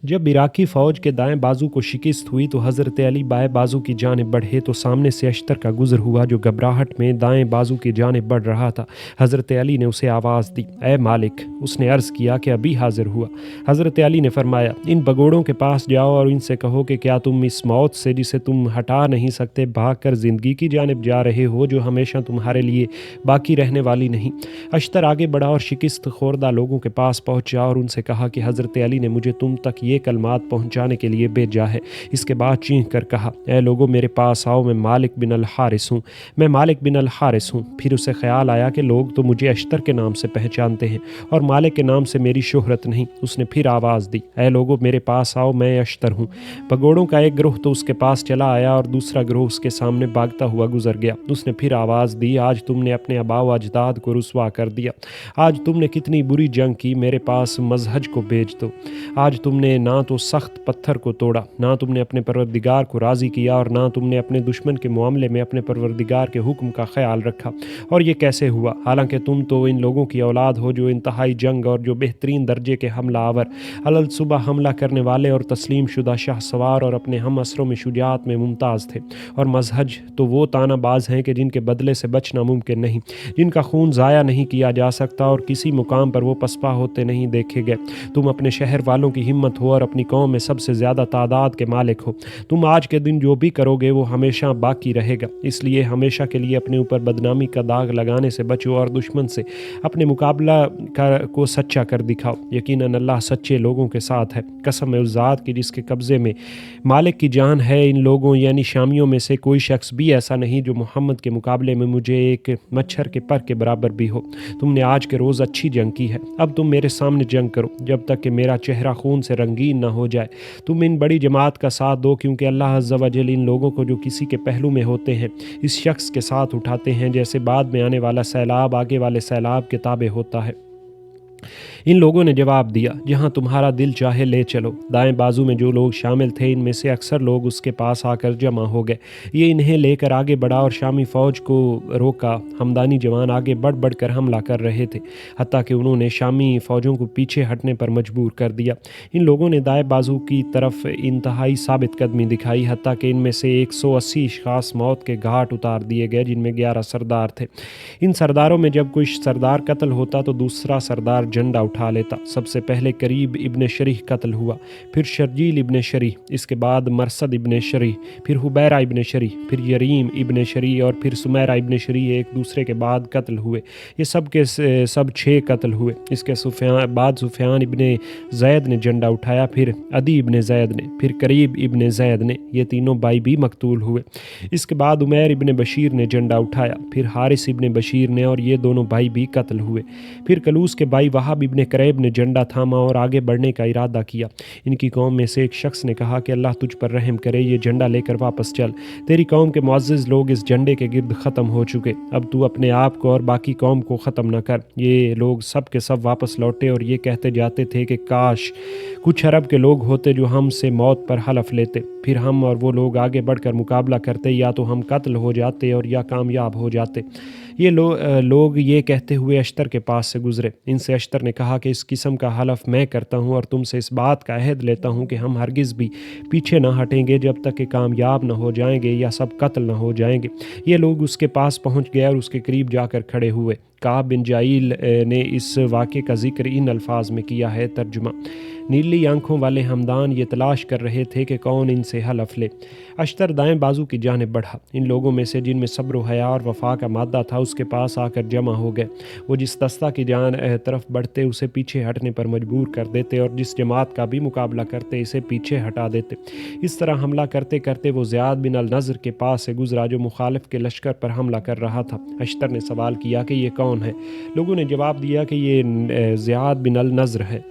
जब इराकी फ़ौज के दाएं बाजू को शिकस्त हुई तो हज़रत अली बाएं बाजू की जानिब बढ़े तो सामने से अश्तर का गुज़र हुआ जो घबराहट में दाएं बाजू की जानिब बढ़ रहा था। हज़रत अली ने उसे आवाज़ दी, ए मालिक। उसने अर्ज़ किया कि अभी हाजिर हुआ। हज़रत अली ने फरमाया, इन बगोड़ों के पास जाओ और इनसे कहो कि क्या तुम इस मौत से जिसे तुम हटा नहीं सकते भाग कर ज़िंदगी की जानिब जा रहे हो जो हमेशा तुम्हारे लिए बाकी रहने वाली नहीं। अश्तर आगे बढ़ा और शिकस्त खोरदा लोगों के पास पहुँचा और उनसे कहा कि हज़रत अली ने मुझे तुम तक ये कलमात पहुँचाने के लिए भेजा है। इसके बाद चीख कर कहा, ए लोगों मेरे पास आओ, मैं मालिक बिन अल हारिस हूँ, मैं मालिक बिन अल हारिस हूँ। फिर उसे ख्याल आया कि लोग तो मुझे अश्तर के नाम से पहचानते हैं और मालिक के नाम से मेरी शोहरत नहीं। उसने फिर आवाज़ दी, ए लोगों मेरे पास आओ, मैं अश्तर हूँ। पगोड़ों का एक ग्रोह तो उसके पास चला आया और दूसरा ग्रोह उसके सामने भागता हुआ गुजर गया। उसने फिर आवाज़ दी, आज तुमने अपने आबा व अजदाद को रुसवा कर दिया। आज तुमने कितनी बुरी जंग की, मेरे पास मजहज को भेज दो। आज तुमने ना तो सख्त पत्थर को तोड़ा, ना तुमने अपने परवरदिगार को राज़ी किया और ना तुमने अपने दुश्मन के मामले में अपने परवरदिगार के हुक्म का ख्याल रखा। और ये कैसे हुआ, हालांकि तुम तो इन लोगों की औलाद हो जो इंतहाई जंग और जो बेहतरीन दर्जे के हमला आवर, अलल सुबह हमला करने वाले और तस्लीम शुदा शाह सवार और अपने हम असरों में शुजात में मुमताज़ थे। और मजहज तो वो तानाबाज हैं कि जिनके बदले से बचना मुमकिन नहीं, जिनका खून ज़ाया नहीं किया जा सकता और किसी मुकाम पर वो पसपा होते नहीं देखे गए। तुम अपने शहर वालों की हिम्मत हो और अपनी कौम में सबसे ज़्यादा तादाद के मालिक हो। तुम आज के दिन जो भी करोगे वो हमेशा बाकी रहेगा, इसलिए हमेशा के लिए अपने ऊपर बदनामी का दाग लगाने से बचो और दुश्मन से अपने मुकाबला को सच्चा कर दिखाओ। यकीनन अल्लाह सच्चे लोगों के साथ है। कसम है उस ज़ात की जिसके कब्ज़े में मालिक की जान है, इन लोगों यानी शामियों में से कोई शख्स भी ऐसा नहीं जो मोहम्मद के मुकाबले में मुझे एक मच्छर के पर के बराबर भी हो। तुमने आज के रोज़ अच्छी जंग की है, अब तुम मेरे सामने जंग करो जब तक कि मेरा चेहरा खून से रंगीन ना हो जाए। तुम इन बड़ी जमात का साथ दो क्योंकि अल्लाह अज़्ज़ा व जल इन लोगों को जो किसी के पहलू में होते हैं इस शख्स के साथ उठाते हैं जैसे बाद में आने वाला सैलाब आगे वाले सैलाब के ताबे होता है। इन लोगों ने जवाब दिया, जहां तुम्हारा दिल चाहे ले चलो। दाएं बाजू में जो लोग शामिल थे इनमें से अक्सर लोग उसके पास आकर जमा हो गए। ये इन्हें लेकर आगे बढ़ा और शामी फ़ौज को रोका। हमदानी जवान आगे बढ़ बढ़ कर हमला कर रहे थे, हत्ता कि उन्होंने शामी फ़ौजों को पीछे हटने पर मजबूर कर दिया। इन लोगों ने दाएं बाजू की तरफ इंतहाई साबित कदमी दिखाई, हत्ता कि इनमें से 180 अशख़ास मौत के घाट उतार दिए गए, जिनमें 11 सरदार थे। इन सरदारों में जब कोई सरदार कत्ल होता तो दूसरा सरदार झंडा उठा लेता। सबसे पहले करीब इब्ने शरीह कत्ल हुआ, फिर शर्जील इब्ने शरीह, इसके बाद मरसद इब्ने शरीह, फिर हुबैरा इब्ने शरीह, फिर यरीम इब्ने शरीह और फिर सुमैरा इब्ने शरीह एक दूसरे के बाद कत्ल हुए। ये सब के सब 6 कत्ल हुए। इसके बाद सुफियान इब्ने ज़ैद ने झंडा उठाया, फिर अदी इब्ने ज़ैद ने, फिर करीब इब्ने ज़ैद ने। ये तीनों भाई भी मकतूल हुए। इसके बाद उमैर इब्ने बशीर ने झंडा उठाया, फिर हारिस इब्ने बशीर ने, और ये दोनों भाई भी कत्ल हुए। फिर कलूस के भाई वहाब इब्ने करैब ने झंडा थामा और आगे बढ़ने का इरादा किया। इनकी कौम में से एक शख्स ने कहा कि अल्लाह तुझ पर रहम करे, ये झंडा लेकर वापस चल। तेरी कौम के मुअज़्ज़िज़ लोग इस झंडे के गिर्द ख़त्म हो चुके, अब तू अपने आप को और बाकी कौम को ख़त्म न कर। ये लोग सब के सब वापस लौटे और ये कहते जाते थे कि काश कुछ अरब के लोग होते जो हमसे मौत पर हलफ लेते, फिर हम और वो लोग आगे बढ़कर मुकाबला करते, या तो हम कत्ल हो जाते और या कामयाब हो जाते। ये लोग ये कहते हुए अश्तर के पास से गुज़रे। इनसे अश्तर ने कहा कि इस किस्म का हलफ मैं करता हूँ और तुमसे इस बात का अहद लेता हूँ कि हम हरगिज़ भी पीछे ना हटेंगे जब तक कि कामयाब ना हो जाएंगे या सब कत्ल ना हो जाएंगे। ये लोग उसके पास पहुँच गए और उसके करीब जाकर खड़े हुए। काब बिन जाइल ने इस वाक़े का जिक्र इन अल्फाज में किया है, तर्जुमा। नीली आंखों वाले हमदान ये तलाश कर रहे थे कि कौन इनसे हलफ ले। अश्तर दाएं बाजू की जानिब बढ़ा। इन लोगों में से जिनमें सब्र व हया और वफा का मादा था उसके पास आकर जमा हो गए। वो जिस दस्ता की तरफ बढ़ते उसे पीछे हटने पर मजबूर कर देते और जिस जमात का भी मुकाबला करते इसे पीछे हटा देते। इस तरह हमला करते करते वो ज़ियाद बिन अल नज़र के पास से गुजरा जो मुखालिफ के लश्कर पर हमला कर रहा था। अश्तर ने सवाल किया कि ये कौन है? लोगों ने जवाब दिया कि ये ज़ियाद बिन अल नज़र है।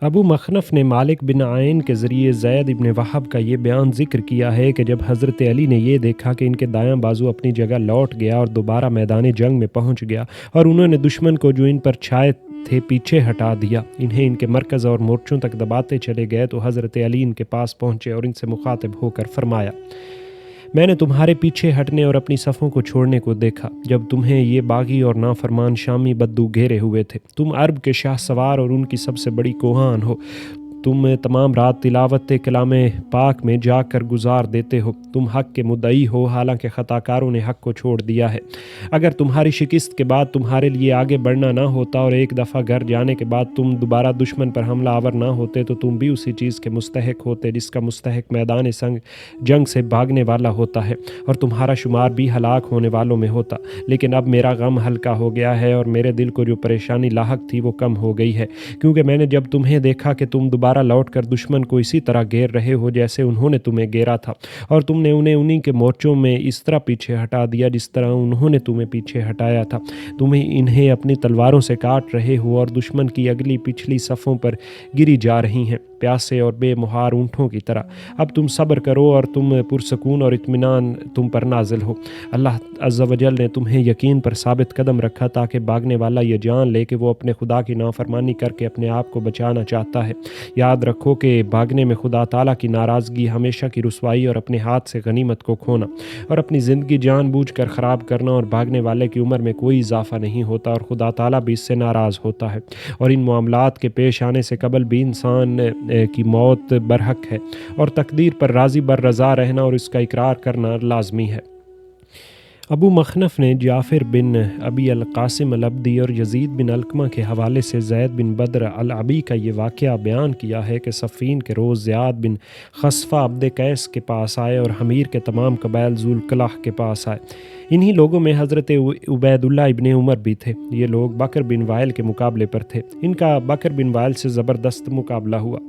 अबू मखनफ़ ने मालिक बिन आयन के ज़रिए ज़ैद इब्ने वहब का ये बयान ज़िक्र किया है कि जब हज़रत अली ने ये देखा कि इनके दायां बाजू अपनी जगह लौट गया और दोबारा मैदान जंग में पहुंच गया और उन्होंने दुश्मन को जो इन पर छाए थे पीछे हटा दिया, इन्हें इनके मरकज़ और मोर्चों तक दबाते चले गए, तो हज़रत अली इनके पास पहुँचे और इनसे मुखातिब होकर फरमाया, मैंने तुम्हारे पीछे हटने और अपनी सफ़ों को छोड़ने को देखा जब तुम्हें ये बागी और नाफरमान शामी बद्दू घेरे हुए थे। तुम अरब के शाह सवार और उनकी सबसे बड़ी कोहान हो। तुम तमाम रात तिलावत कलाम पाक में जा कर गुजार देते हो। तुम हक़ के मुद्दई हो, हालांकि ख़ताकारों ने हक़ को छोड़ दिया है। अगर तुम्हारी शिकस्त के बाद तुम्हारे लिए आगे बढ़ना ना होता और एक दफ़ा घर जाने के बाद तुम दोबारा दुश्मन पर हमला आवर ना होते तो तुम भी उसी चीज़ के मुस्तहिक होते जिसका मुस्तहिक मैदान जंग से भागने वाला होता है, और तुम्हारा शुमार भी हलाक होने वालों में होता। लेकिन अब मेरा गम हल्का हो गया है और मेरे दिल को जो परेशानी लाहक थी वो कम हो गई है, क्योंकि मैंने जब तुम्हें देखा कि तुम दोबारा लौट कर दुश्मन को इसी तरह घेर रहे हो जैसे उन्होंने तुम्हें घेरा था, और तुमने उन्हें उन्हीं के मोर्चों में इस तरह पीछे हटा दिया जिस तरह उन्होंने तुम्हें पीछे हटाया था। तुम्हें इन्हें अपनी तलवारों से काट रहे हो और दुश्मन की अगली पिछली सफ़ों पर गिरी जा रही हैं, प्यासे और बेमुहार ऊँटों की तरह। अब तुम सब्र करो और तुम पुरसकून और इत्मीनान तुम पर नाजिल हो। अल्लाह अज़्ज़ा वजल ने तुम्हें यकीन पर साबित कदम रखा ताकि भागने वाला ये जान ले कि वो अपने खुदा की नाफरमानी करके अपने आप को बचाना चाहता है। याद रखो कि भागने में खुदा ताला की नाराज़गी, हमेशा की रुसवाई और अपने हाथ से गनीमत को खोना और अपनी ज़िंदगी जानबूझकर ख़राब करना और भागने वाले की उम्र में कोई इजाफ़ा नहीं होता, और खुदा ताला भी इससे नाराज़ होता है। और इन मामलात के पेश आने से कबल भी इंसान की मौत बरहक है, और तकदीर पर राज़ी बर रज़ा रहना और इसका इकरार करना लाजमी है। अबू मखनफ़ ने जाफ़िर बिन अबी अल-क़ासिम अल-अब्दी और यज़ीद बिन अलकमा के हवाले से ज़ैद बिन बद्र अल-अबी का ये वाक़या बयान किया है कि सफ़ीन के रोज़ ज़ियाद बिन खसफ़ा अब्द कैस के पास आए और हमीर के तमाम कबाइल ज़ुल्कलाह के पास आए। इन्हीं लोगों में हज़रत उबैदुल्लाह इब्ने उमर भी थे। ये लोग बकर बिन वाइल के मुकाबले पर थे। इनका बकर बिन वाइल से ज़बरदस्त मुकाबला हुआ।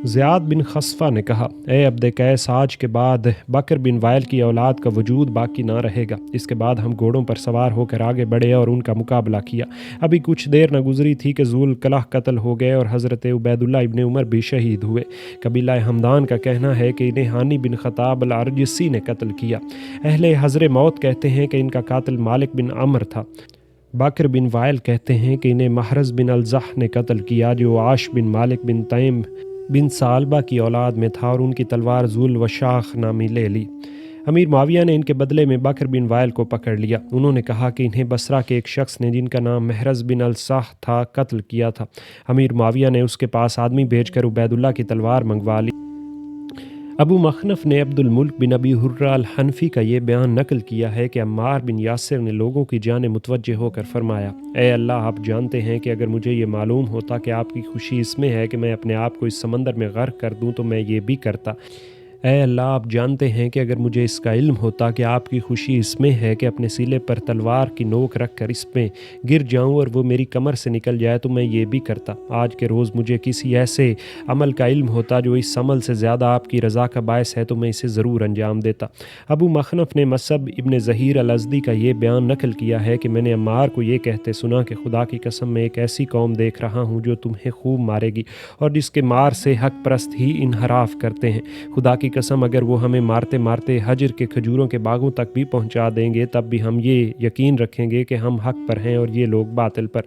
ज़ियाद बिन खसफ़ा ने कहा, ए अब्द कैस, आज के बाद बकर बिन वाइल की औलाद का वजूद बाकी ना रहेगा। इसके बाद हम घोड़ों पर सवार होकर आगे बढ़े और उनका मुकाबला किया। अभी कुछ देर न गुजरी थी कि ज़ुल कलाह कत्ल हो गए और हज़रत उबैदुल्लाह इब्ने उमर भी शहीद हुए। कबीला हमदान का कहना है कि इन्हें हानी बिन ख़ताब अल-अरजिसी ने कत्ल किया। अहले हज़र मौत कहते हैं कि इनका कातिल मालिक बिन अमर था। बकर बिन वाइल कहते हैं कि इन्हें महरज़ बिन अलज़ह ने कत्ल किया, जो आश बिन मालिक बिन तैम बिन सालबा की औलाद में था, और उनकी तलवार ज़ुल वशाख नामी ले ली। अमीर माविया ने इनके बदले में बकर बिन वाइल को पकड़ लिया। उन्होंने कहा कि इन्हें बसरा के एक शख्स ने, जिनका नाम महरज़ बिन अलसाह था, कत्ल किया था। अमीर माविया ने उसके पास आदमी भेजकर उबैदुल्लाह की तलवार मंगवा ली। अबू मखनफ़ ने अब्दुल मुल्क बिन अबी हुर्रा अल हनफी का ये बयान नकल किया है कि अम्मार बिन यासिर ने लोगों की जाने मुतवज्जे होकर फरमाया, ए अल्लाह, आप जानते हैं कि अगर मुझे ये मालूम होता कि आपकी खुशी इसमें है कि मैं अपने आप को इस समंदर में गर्क कर दूं तो मैं ये भी करता। ऐ अल्लाह, आप जानते हैं कि अगर मुझे इसका इल्म होता कि आपकी खुशी इसमें है कि अपने सीले पर तलवार की नोक रख कर इस पर गिर जाऊं और वो मेरी कमर से निकल जाए तो मैं ये भी करता। आज के रोज़ मुझे किसी ऐसे अमल का इल्म होता जो इस अमल से ज़्यादा आपकी रज़ा का बायस है तो मैं इसे ज़रूर अंजाम देता। अबू मखनफ़ ने मसब इब्न ज़हीर अल-अज़दी का ये बयान नकल किया है कि मैंने अम्मार को ये कहते सुना कि खुदा की कसम मैं एक ऐसी कौम देख रहा हूँ जो तुम्हें खूब मारेगी और जिसके मार से हक परस्त ही इनहराफ करते हैं। खुदा की कसम, अगर वो हमें मारते मारते हजर के खजूरों के बागों तक भी पहुंचा देंगे तब भी हम ये यकीन रखेंगे कि हम हक पर हैं और ये लोग बातिल पर।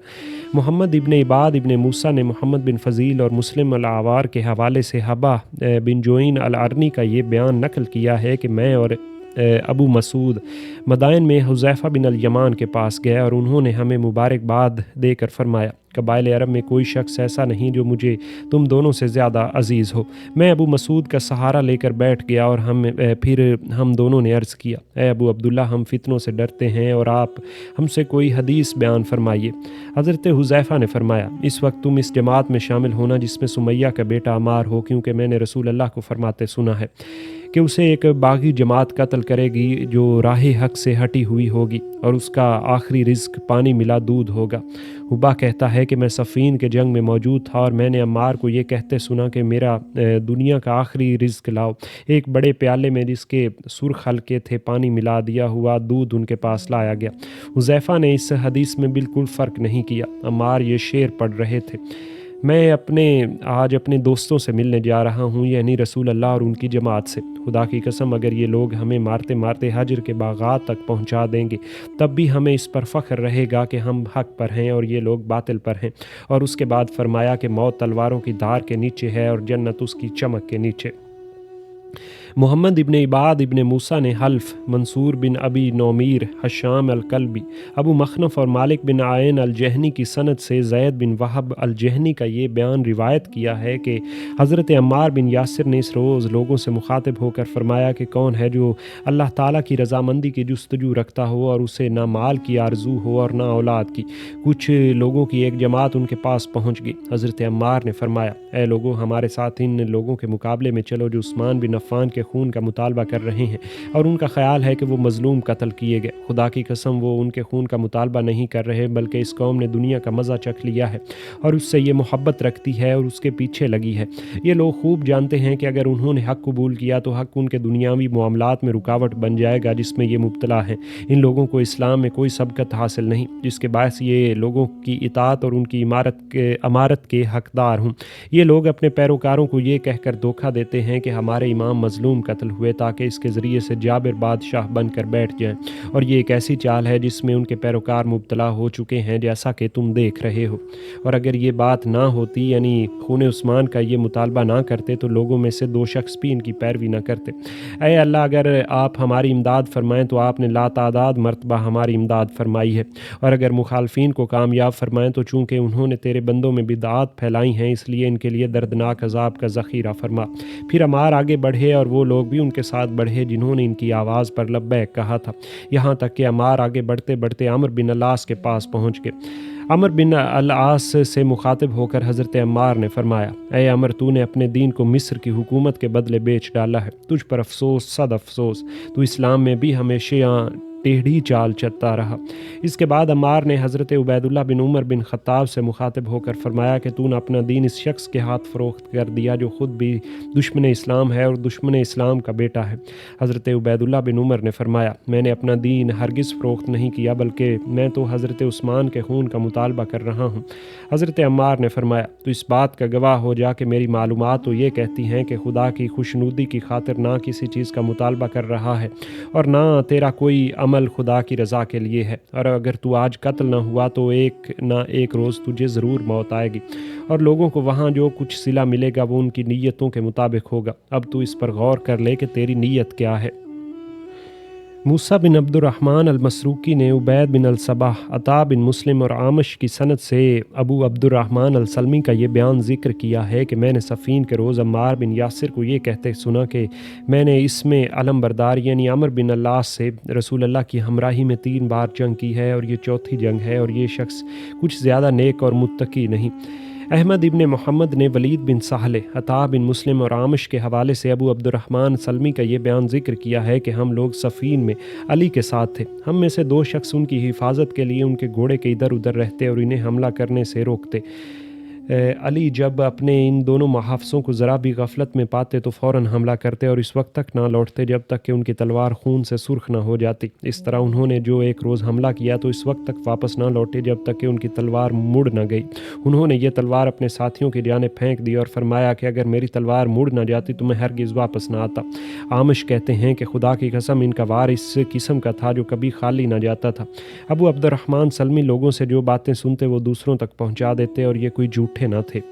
मोहम्मद इब्न इबाद इब्न मूसा ने मोहम्मद बिन फ़ज़ील और मुस्लिम अल-आवार के हवाले से हबा बिन जोइन अल-अरनी का ये बयान नकल किया है कि मैं और अबू मसूद मदाइन में हुज़ैफ़ा बिन अल-यमान के पास गए और उन्होंने हमें मुबारकबाद देकर फरमाया, कबाइल अरब में कोई शख्स ऐसा नहीं जो मुझे तुम दोनों से ज़्यादा अजीज़ हो। मैं अबू मसूद का सहारा लेकर बैठ गया और फिर हम दोनों ने अर्ज़ किया, ए अबू अब्दुल्ला, हम फितनों से डरते हैं और आप हमसे कोई हदीस बयान फरमाइए। हज़रत हुज़ैफ़ा ने फरमाया, इस वक्त तुम इस जमात में शामिल होना जिसमें सुमैया का बेटा अमार हो, क्योंकि मैंने रसूल अल्लाह को फरमाते सुना है कि उसे एक बागी जमात कत्ल करेगी जो राह हक से हटी हुई होगी और उसका आखिरी रिज़्क पानी मिला दूध होगा। हुबा कहता है कि मैं सफ़ीन के जंग में मौजूद था और मैंने अम्मार को ये कहते सुना कि मेरा दुनिया का आखिरी रिज़्क लाओ। एक बड़े प्याले में जिसके सुर्ख हल्के थे पानी मिला दिया हुआ दूध उनके पास लाया गया। हुज़ैफ़ा ने इस हदीस में बिल्कुल फ़र्क नहीं किया। अम्मार ये शेर पढ़ रहे थे, मैं आज अपने दोस्तों से मिलने जा रहा हूँ, यानी रसूल अल्लाह और उनकी जमात से। खुदा की कसम, अगर ये लोग हमें मारते मारते हजर के बागात तक पहुँचा देंगे तब भी हमें इस पर फ़ख्र रहेगा कि हम हक़ पर हैं और ये लोग बातिल पर हैं। और उसके बाद फरमाया कि मौत तलवारों की धार के नीचे है और जन्नत उसकी चमक के नीचे। मोहम्मद इब्न इबाद इब्न मूसा ने हल्फ, मंसूर बिन अबी नौमीर, हशाम अल-कल्बी, अबू मखनफ और मालिक बिन आयन अल-जहनी की सनद से ज़ैद बिन वहब अल-जहनी का ये बयान रिवायत किया है कि हज़रत अम्मार बिन यासिर ने इस रोज़ लोगों से मुखातिब होकर फरमाया कि कौन है जो अल्लाह ताला की रज़ामंदी की जुस्तजू रखता हो और उसे ना माल की आरजू हो और ना औलाद की। कुछ लोगों की एक जमात उनके पास पहुँच गई। हज़रत अम्मार ने फरमाया, ए लोगों, हमारे साथ इन लोगों के मुकाबले में चलो जो उस्मान बिन अफ़्फ़ान के खून का मुतालबा कर रहे हैं और उनका ख्याल है कि वो मज़लूम कत्ल किए गए। खुदा की कसम, वो उनके खून का मुतालबा नहीं कर रहे, बल्कि इस कौम ने दुनिया का मज़ा चख लिया है और उससे ये मोहब्बत रखती है और उसके पीछे लगी है। ये लोग खूब जानते हैं कि अगर उन्होंने हक़ कबूल किया तो हक़ उनके दुनियावी मामलात में रुकावट बन जाएगा जिसमें ये मुब्तला हैं। इन लोगों को इस्लाम में कोई सबकत हासिल नहीं, जिसके बायस ये लोगों की इताअत और उनकी अमारत के हकदार हों। ये लोग अपने पैरोकारों को ये कहकर धोखा देते हैं कि हमारे इमाम मजलूम कत्ल हुए ताकि इसके ज़रिए से जाबिर बादशाह बनकर बैठ जाएं, और ये एक ऐसी चाल है जिसमें उनके पैरोकार मुब्तला हो चुके हैं, जैसा कि तुम देख रहे हो। और अगर ये बात ना होती, यानी खून उस्मान का ये मुतालबा ना करते, तो लोगों में से 2 शख्स भी इनकी पैरवी ना करते। ऐ अल्लाह, अगर आप हमारी इमदाद फरमाएँ तो आपने लातादाद मरतबा हमारी इमदाद फरमाई है, और अगर मुखालफिन को कामयाब फरमाएँ तो चूँकि उन्होंने तेरे बंदों में बिदआत फैलाई हैं, इसलिए इनके लिए दर्दनाक अजाब का ज़ख़ीरा फरमा। फिर अमार आगे बढ़े और वो लोग भी उनके साथ बढ़े जिन्होंने इनकी आवाज़ पर लब्बैक कहा था, यहाँ तक कि अमार आगे बढ़ते बढ़ते अमर बिन अल-आस के पास पहुँच गए। अमर बिन अल-आस से मुखातिब होकर हज़रत अम्मार ने फरमाया, ऐ अमर, तूने अपने दीन को मिस्र की हुकूमत के बदले बेच डाला है। तुझ पर अफसोस, सद अफसोस। तू इस्लाम में भी हमेशा टेढ़ी चाल चलता रहा। इसके बाद अम्मार ने हज़रत उबैदुल्लाह बिन उमर बिन ख़त्ताब से मुखातिब होकर फरमाया कि तूने अपना दीन इस शख्स के हाथ फ़रोख्त कर दिया जो ख़ुद भी दुश्मन इस्लाम है और दुश्मन इस्लाम का बेटा है। हज़रत उबैदुल्लाह बिन उमर ने फरमाया, मैंने अपना दीन हरगिज़ फ़रोख्त नहीं किया, बल्कि मैं तो हज़रत उस्मान के खून का मुतालबा कर रहा हूँ। हज़रत अम्मार ने फरमाया, तो इस बात का गवाह हो जा कि मेरी मालूमात तो ये कहती हैं कि खुदा की खुशनुदी की खातिर ना किसी चीज़ का मुतालबा कर रहा है और ना तेरा कोई अमल खुदा की रज़ा के लिए है, और अगर तू आज कत्ल ना हुआ तो एक ना एक रोज़ तुझे ज़रूर मौत आएगी, और लोगों को वहाँ जो कुछ सिला मिलेगा वो उनकी नीयतों के मुताबिक होगा। अब तू इस पर गौर कर ले कि तेरी नीयत क्या है। मूसा बिन अब्दुर्रहमान अल-मसरूकी ने उबैद बिन अल-सबाह, अता बिन मुस्लिम और आमश की सनद से अबू अब्दुर्रहमान अल-सलमी का ये बयान ज़िक्र किया है कि मैंने सफ़ीन के रोज़ अम्मार बिन यासिर को ये कहते सुना कि मैंने इसमें अलमबरदार यानी अमर बिन अल्लास से रसूल अल्लाह की हमराही में 3 बार जंग की है और ये चौथी जंग है, और ये शख्स कुछ ज़्यादा नेक और मुत्तकी नहीं। अहमद इब्न मोहम्मद ने वलीद बिन साहले, अता बिन मुस्लिम और आमश के हवाले से अबू अब्दुर्रहमान सलमी का ये बयान ज़िक्र किया है कि हम लोग सफ़ीन में अली के साथ थे। हम में से 2 शख्स उनकी हिफाजत के लिए उनके घोड़े के इधर उधर रहते और इन्हें हमला करने से रोकते। अली जब अपने इन दोनों मुहाफ़िज़ों को ज़रा भी गफलत में पाते तो फ़ौरन हमला करते और इस वक्त तक ना लौटते जब तक कि उनकी तलवार खून से सुर्ख ना हो जाती। इस तरह उन्होंने जो एक रोज़ हमला किया तो इस वक्त तक वापस ना लौटे जब तक कि उनकी तलवार मुड़ ना गई। उन्होंने ये तलवार अपने साथियों की जानिब फेंक दी और फरमाया कि अगर मेरी तलवार मुड़ ना जाती तो मैं हरगिज़ वापस ना आता। आमश कहते हैं कि खुदा की कसम, इनका वार इस किस्म का था जो कभी खाली ना जाता था। अबू अब्दुर्रहमान सलमी लोगों से जो बातें सुनते वो दूसरों तक पहुँचा देते और ये कोई झूठे न थे।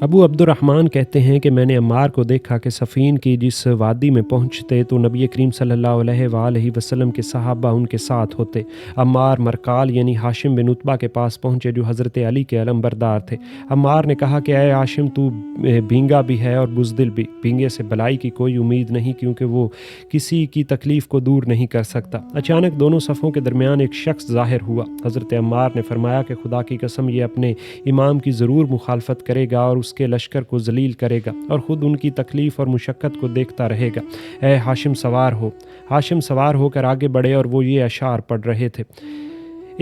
अबू अब्दुर्रहमान कहते हैं कि मैंने अम्मार को देखा कि सफ़ीन की जिस वादी में पहुँचते तो नबी करीम सल्लल्लाहु अलैहि वसल्लम के सहाबा उनके साथ होते। अम्मार मरकाल यानी हाशिम बिन उतबा के पास पहुँचे जो हज़रत अली के अलमबरदार थे। अम्मार ने कहा कि ऐ हाशिम, तू भींगा भी है और बुज़दिल भी। भींगे से भलाई की कोई उम्मीद नहीं क्योंकि वो किसी की तकलीफ़ को दूर नहीं कर सकता। अचानक दोनों सफ़ों के दरमियान एक शख्स ज़ाहिर हुआ। हज़रत अम्मार ने फरमाया कि खुदा की कसम, ये अपने इमाम की ज़रूर मुखालफत करेगा और उसके लश्कर को जलील करेगा और ख़ुद उनकी तकलीफ़ और मुशक्क़त को देखता रहेगा। ऐ हाशिम सवार हो। हाशिम सवार होकर आगे बढ़े और वो ये अशार पढ़ रहे थे,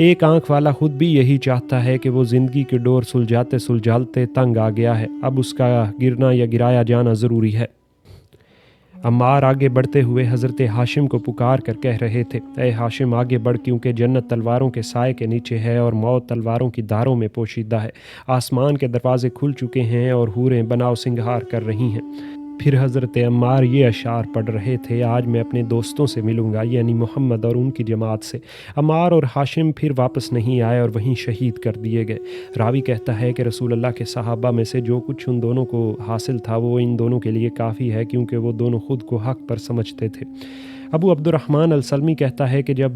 एक आँख वाला ख़ुद भी यही चाहता है कि वो ज़िंदगी की डोर सुलझाते सुलझाते तंग आ गया है, अब उसका गिरना या गिराया जाना ज़रूरी है। अम्मार आगे बढ़ते हुए हज़रत हाशिम को पुकार कर कह रहे थे, ऐ हाशिम आगे बढ़, क्योंकि जन्नत तलवारों के साए के नीचे है और मौत तलवारों की धारों में पोशीदा है। आसमान के दरवाज़े खुल चुके हैं और हूरें बनाव सिंगार कर रही हैं। پھر حضرت عمار یہ اشعار پڑھ رہے تھے: آج میں اپنے دوستوں سے ملوں گا، یعنی محمد اور ان کی جماعت سے۔ عمار اور ہاشم پھر واپس نہیں آئے اور وہیں شہید کر دیے گئے۔ راوی کہتا ہے کہ رسول اللہ کے صحابہ میں سے جو کچھ ان دونوں کو حاصل تھا وہ ان دونوں کے لیے کافی ہے، کیونکہ وہ دونوں خود کو حق پر سمجھتے تھے۔ ابو عبد الرحمن السلمی کہتا ہے کہ جب